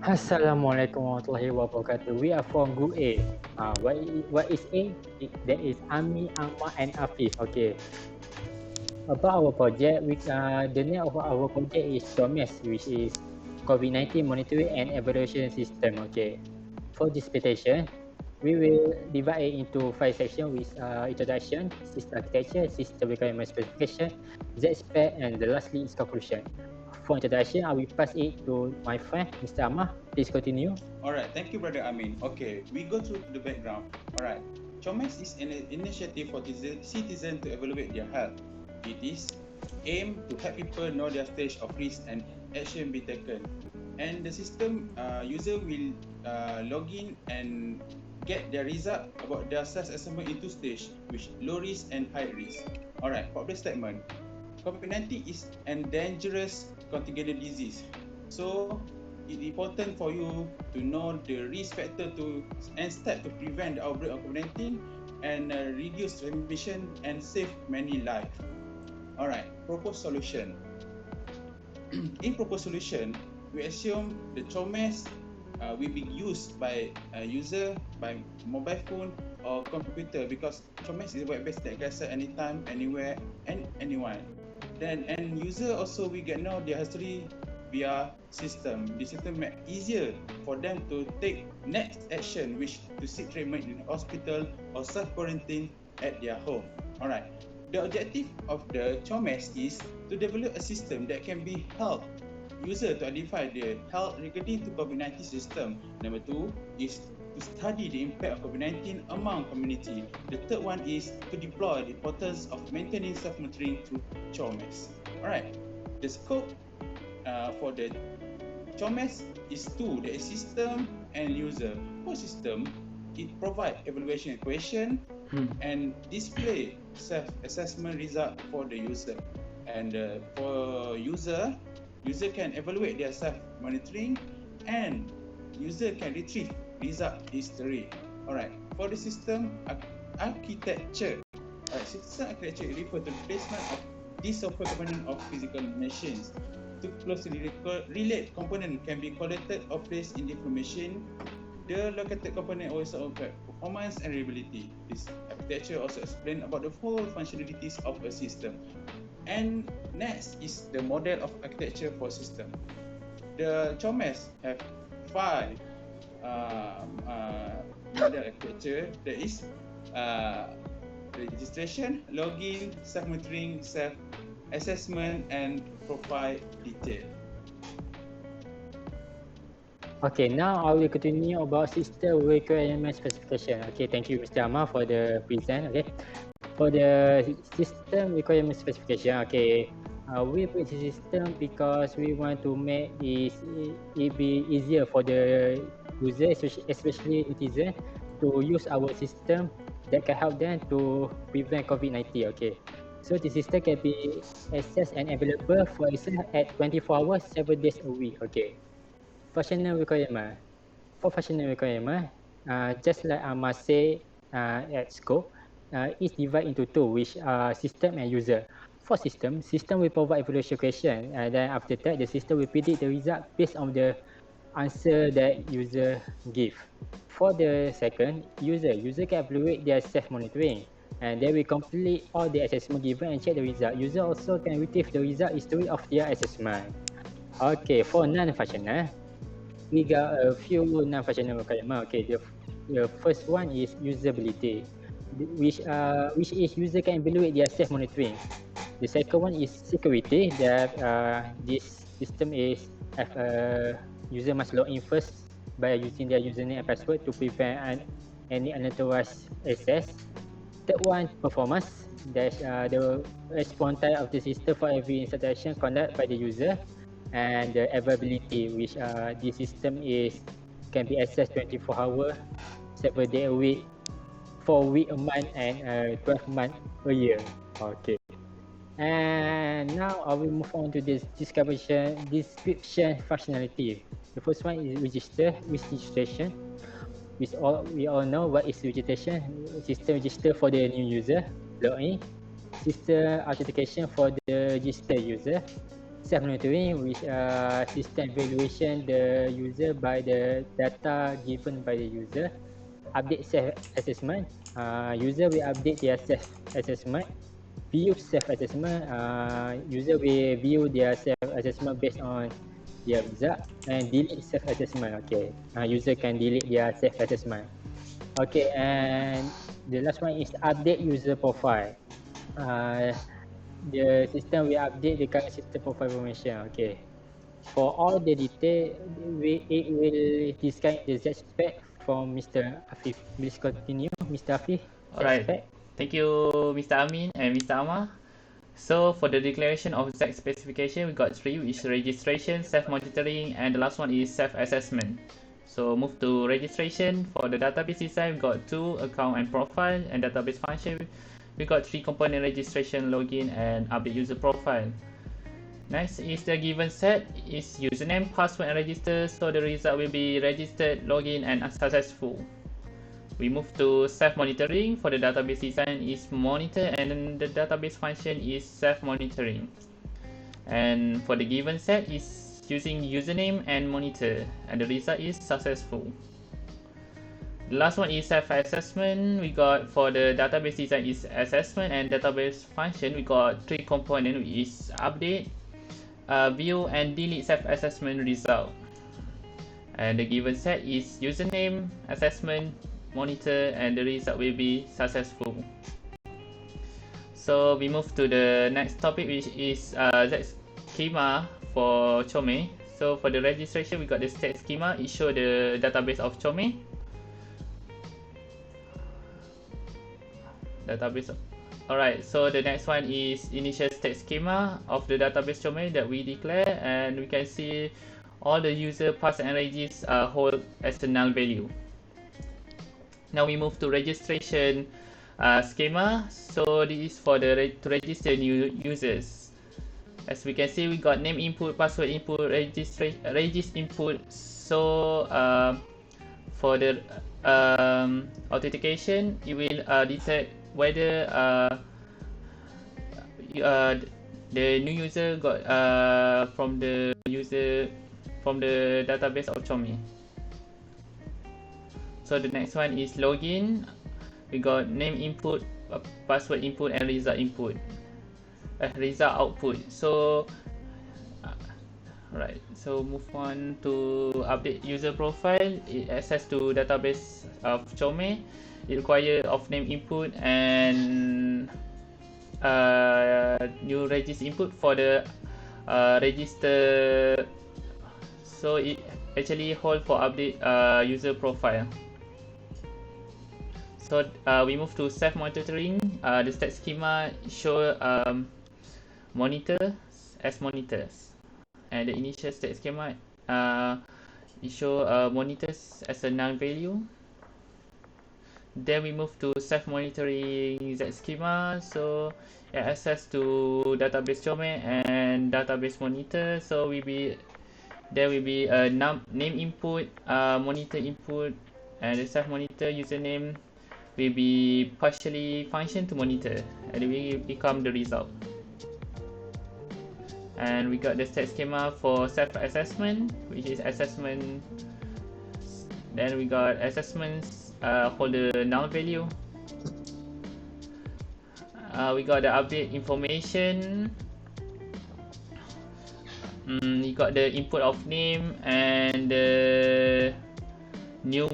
Assalamualaikum warahmatullahi wabarakatuh. We are from Group A. What is A? That is AMIN, AMMAR and Affif. Okay. About our project, the name of our project is CoME's, which is COVID-19 Monitoring and Evaluation System. Okay. For this presentation, we will divide it into 5 sections with introduction, system architecture, system requirement specification, Z-spec, and the lastly is conclusion. For introduction, I will pass it to my friend, Mr. Ammar. Please continue. Alright, thank you, Brother Amin. Okay, we go through the background. Alright, CoME's is an initiative for citizens to evaluate their health. It is aimed to help people know their stage of risk and action be taken. And the system user will log in and get their result about their self-assessment in 2 stages, which low risk and high risk. Alright, public statement. COVID-19 is a dangerous contagious disease. So it's important for you to know the risk factor and step to prevent the outbreak of COVID-19 and reduce transmission and save many lives. Alright, proposed solution. In proposed solution, we assume the CoME's will be used by a user by mobile phone or computer because CoME's is a web-based that can access anytime, anywhere, and anyone. Then and user also we get know their history via system. The system make easier for them to take next action, which to seek treatment in hospital or self-quarantine at their home. Alright. The objective of the CoME's is to develop a system that can be help user to identify the health regarding to COVID-19 system. Number 2 is to study the impact of COVID-19 among community. The third one is to deploy the importance of maintaining self-monitoring through CoME's. Alright, the scope for the CoME's is 2, that is system and user. For system, it provides evaluation equation and display self-assessment result for the user. And for user can evaluate their self-monitoring and user can retrieve result history. Alright, for the system architecture, system architecture refers to the placement of this software component of physical machines. To closely relate component can be collected or placed in different machine. The located component also affect performance and reliability. This architecture also explains about the whole functionalities of a system. And next is the model of architecture for system. The CoME's have 5 model architecture. That is registration, login, self-monitoring, self-assessment, and profile detail. Okay, now I will continue about system requirement specification. Okay, thank you, Mr. Ammar, for the present. Okay, for the system requirement specification, okay, we put the system because we want to make it be easier for the user, especially netizen, to use our system that can help them to prevent COVID-19. Okay, so the system can be accessed and available for itself at 24 hours, 7 days a week. Okay. Functional requirement. For functional requirement, just like I must say at scope, it's divided into 2, which are system and user. For system will provide evaluation question, and then after that, the system will predict the result based on the answer that user give. For the second, user can evaluate their self-monitoring, and they will complete all the assessment given and check the result. User also can retrieve the result history of their assessment. Okay, for non-functional, we got a few non-functional requirements. Okay, the first one is usability, which is user can evaluate their self-monitoring. The second one is security, that this system is user must log in first by using their username and password to prevent any unauthorized access. Third one, performance, that's the response time of the system for every installation conducted by the user. And the availability, which the system can be accessed 24 hours, 7 days a week, 4 weeks a month, and 12 months a year. Okay. And now I will move on to this description functionality. The first one is registration. We all know what is registration. System register for the new user, login. System authentication for the registered user. self-monitoring, which system evaluation the user by the data given by the user. Update self-assessment, user will update their self-assessment. View self-assessment, user will view their self-assessment based on their result. And delete self-assessment, okay, user can delete their self-assessment. Okay, and the last one is update user profile. Uh, the system will update the current system profile information. Okay. For all the detail, it will describe the Z spec from Mr. Affif. Please continue, Mr. Affif. Z Alright, spec. thank you Mr. Amin and Mr. Ammar. So for the declaration of Z specification, we got three, which is registration, self-monitoring, and the last one is self-assessment. So move to registration. For the database design, we got two, account and profile, and database function. We got three component: registration, login, and update user profile. Next is the given set is username, password, and register. So the result will be registered, login, and successful. We move to self-monitoring. For the database design is monitor, and then the database function is self-monitoring. And for the given set is using username and monitor, and the result is successful. The last one is self-assessment. We got for the database design is assessment, and database function we got three components, which is update, view, and delete self-assessment result. And the given set is username, assessment, monitor, and the result will be successful. So we move to the next topic, which is Z schema for CoME. So for the registration, we got the state schema. It shows the database of CoME. Alright, so the next one is initial state schema of the database CoME that we declare, and we can see all the user pass and regis hold as a null value. Now we move to registration schema. So this is for the to register new users. As we can see, we got name input, password input, regis input. So for the authentication, it will detect whether the new user got from the database of CoME. So the next one is login. We got name input, password input, and result input, result output. So right, so move on to update user profile. It access to database of CoME. It require of name input and new register input for the register. So it actually hold for update user profile. So we move to self-monitoring. The state schema show monitor as monitors, and the initial state schema it show monitors as a null value. Then we move to self-monitoring Z schema. So it access to database CoME and database monitor. So there will be a name input, monitor input, and the self-monitor username will be partially function to monitor, and it will become the result. And we got the state schema for self-assessment, which is assessment. Then we got assessments hold the null value. We got the update information. You got the input of name and the new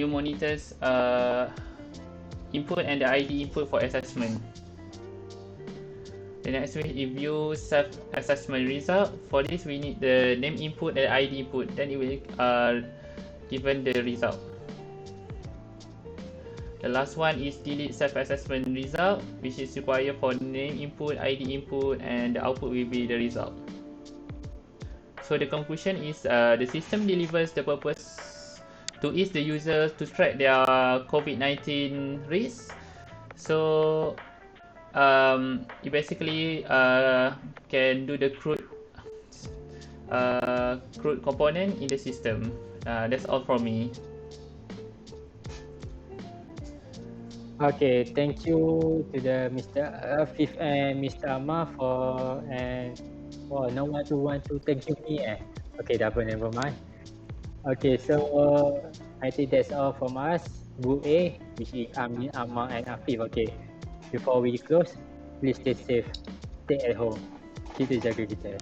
monitors input and the ID input for assessment. The next one is view self-assessment result. For this, we need the name input and ID input. Then it will given the result. The last one is delete self-assessment result, which is required for name input, ID input, and the output will be the result. So the conclusion is the system delivers the purpose to ease the user to track their COVID-19 risk. So it basically can do the crude component in the system. That's all from me. Okay, thank you to the Mr. Affif and Mr. Ammar for Oh, no one to want to thank you me Okay, dah pun, never mind. Okay, so I think that's all from us. Group A, which is Amin, Ammar and Affif. Okay, before we close, please stay safe, stay at home. Kita jaga kita.